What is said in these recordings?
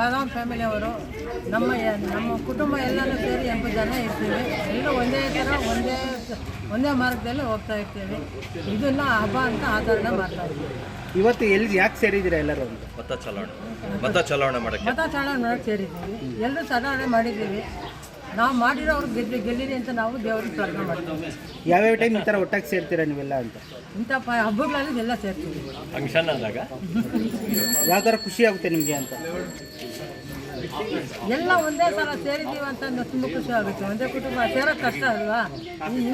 ಬಾದಾಮ್ ಫ್ಯಾಮಿಲಿಯವರು ನಮ್ಮ ಕುಟುಂಬ ಎಲ್ಲರೂ ಸೇರಿ 80 ಜನ ಇರ್ತೀವಿ. ಎಲ್ಲ ಒಂದೇ ಥರ ಒಂದೇ ಮಾರ್ಗದಲ್ಲಿ ಹೋಗ್ತಾ ಇರ್ತೀವಿ. ಇದನ್ನು ಹಬ್ಬ ಅಂತ ಆಚರಣೆ ಮಾಡ್ತಾ ಇದ್ದೀವಿ. ಇವತ್ತು ಎಲ್ಲಿ ಯಾಕೆ ಸೇರಿದ್ದೀರಾ ಎಲ್ಲರೂ? ಮತ ಚಲಾವಣೆ ಮಾಡೋಕ್ಕೆ ಸೇರಿದ್ದೀವಿ. ಎಲ್ಲರೂ ಚಲಾವಣೆ ಮಾಡಿದ್ದೀವಿ. ನಾವು ಮಾಡಿರೋರು ಗೆಲ್ಲಿರಿ ಅಂತ ನಾವು ದೇವ್ರಿಗೆ ಪ್ರಾರ್ಥನೆ ಮಾಡ್ತೀವಿ. ಯಾವ್ಯಾವ ಟೈಮ್ ಈ ಥರ ಒಟ್ಟಾಗಿ ಸೇರ್ತೀರಾ ನೀವೆಲ್ಲ ಅಂತ? ಇಂಥ ಹಬ್ಬಗಳಲ್ಲಿ ಎಲ್ಲ ಸೇರ್ತೀವಿ. ಫಂಕ್ಷನ್ ಆದಾಗ ಯಾವ ಥರ ಖುಷಿ ಆಗುತ್ತೆ ನಿಮಗೆ ಅಂತ? ಎಲ್ಲ ಒಂದೇ ಸಲ ಸೇರಿದ್ದೀವಿ ಅಂತ ತುಂಬ ಖುಷಿ ಆಗುತ್ತೆ. ಒಂದೇ ಕುಟುಂಬ ಸೇರೋದು ಕಷ್ಟ ಅಲ್ವಾ?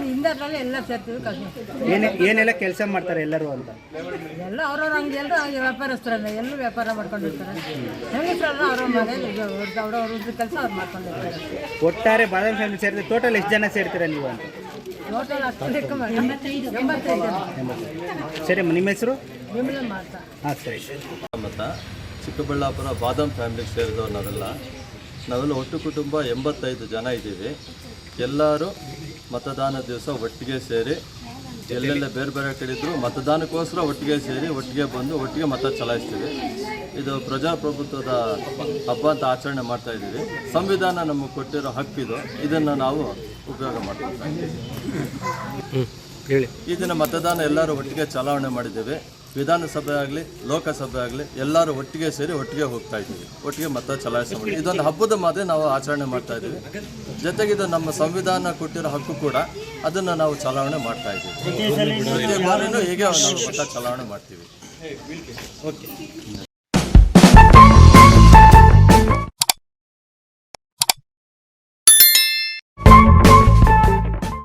ಹಿಂದರಲ್ಲಿ ಎಲ್ಲ ಸೇರ್ತೀವಿ. ಕಷ್ಟ ಏನೆಲ್ಲ ಕೆಲಸ ಮಾಡ್ತಾರೆ ಎಲ್ಲರೂ ಅಂತ? ಎಲ್ಲ ಅವ್ರವ್ರ ಹಂಗೆ ಎಲ್ಲರೂ ಹಾಗೆ ವ್ಯಾಪಾರಸ್ಥರನ್ನ ಎಲ್ಲರೂ ವ್ಯಾಪಾರ ಮಾಡ್ಕೊಂಡಿರ್ತಾರೆ. ಹೆಂಗಸ್ರಲ್ಲ ಅವ್ರ ಮನೇಲಿ ಅವ್ರವ್ರ ಕೆಲಸ ಅವ್ರು ಮಾಡ್ಕೊಂಡಿರ್ತಾರೆ. ಒಟ್ಟಾರೆ ಬಾದಾಮಿ ಫ್ಯಾಮಿಲಿ ಸೇರಿದ್ರೆ ಟೋಟಲ್ ಎಷ್ಟು ಜನ ಸೇರ್ತೀರಾ ನೀವು ಅಂತ? ಟೋಟಲ್ ಅಷ್ಟು ಲೆಕ್ಕ ಮಾಡಿ 85 ಜನ. ಸರಿ, ನಿಮ್ಮ ಹೆಸರು? ವಿಮಲ ಮಾತಾ. ಹಾಂ, ಸರಿ. ಮತ್ತು ಚಿಕ್ಕಬಳ್ಳಾಪುರ ಬಾದಾಮ್ ಫ್ಯಾಮಿಲಿಗೆ ಸೇರಿದವರು ನಾವೆಲ್ಲ ಒಟ್ಟು ಕುಟುಂಬ 85 ಜನ ಇದ್ದೀವಿ. ಎಲ್ಲರೂ ಮತದಾನ ದಿವಸ ಒಟ್ಟಿಗೆ ಸೇರಿ ಎಲ್ಲೆಲ್ಲ ಬೇರೆ ಬೇರೆ ಕಡೆ ಇದ್ದರೂ ಮತದಾನಕ್ಕೋಸ್ಕರ ಒಟ್ಟಿಗೆ ಸೇರಿ ಒಟ್ಟಿಗೆ ಬಂದು ಒಟ್ಟಿಗೆ ಮತ ಚಲಾಯಿಸ್ತೀವಿ. ಇದು ಪ್ರಜಾಪ್ರಭುತ್ವದ ಹಬ್ಬ ಅಂತ ಆಚರಣೆ ಮಾಡ್ತಾ ಇದ್ದೀವಿ. ಸಂವಿಧಾನ ನಮಗೆ ಕೊಟ್ಟಿರೋ ಹಕ್ಕಿದು, ಇದನ್ನು ನಾವು ಉಪಯೋಗ ಮಾಡ್ತೀವಿ. ಈ ದಿನ ಮತದಾನ ಎಲ್ಲರೂ ಒಟ್ಟಿಗೆ ಚಲಾವಣೆ ಮಾಡಿದ್ದೇವೆ. ವಿಧಾನಸಭೆ ಆಗಲಿ ಲೋಕಸಭೆ ಆಗಲಿ ಎಲ್ಲರೂ ಒಟ್ಟಿಗೆ ಸೇರಿ ಒಟ್ಟಿಗೆ ಹೋಗ್ತಾ ಇದ್ದೀವಿ, ಒಟ್ಟಿಗೆ ಮತ ಚಲಾಯಿಸ್ತೀವಿ. ಇದೊಂದು ಹಬ್ಬದ ಮಾತೆ ನಾವು ಆಚರಣೆ ಮಾಡ್ತಾ ಇದ್ದೀವಿ. ಜೊತೆಗೆ ಇದು ನಮ್ಮ ಸಂವಿಧಾನ ಕೊಟ್ಟಿರೋ ಹಕ್ಕು ಕೂಡ, ಅದನ್ನು ನಾವು ಚಲಾವಣೆ ಮಾಡ್ತಾ ಇದ್ದೀವಿ. ಪ್ರತಿ ಬಾರಿನೂ ಹೀಗೆ ನಾವು ಮತ ಚಲಾವಣೆ ಮಾಡ್ತೀವಿ. ಓಕೆ.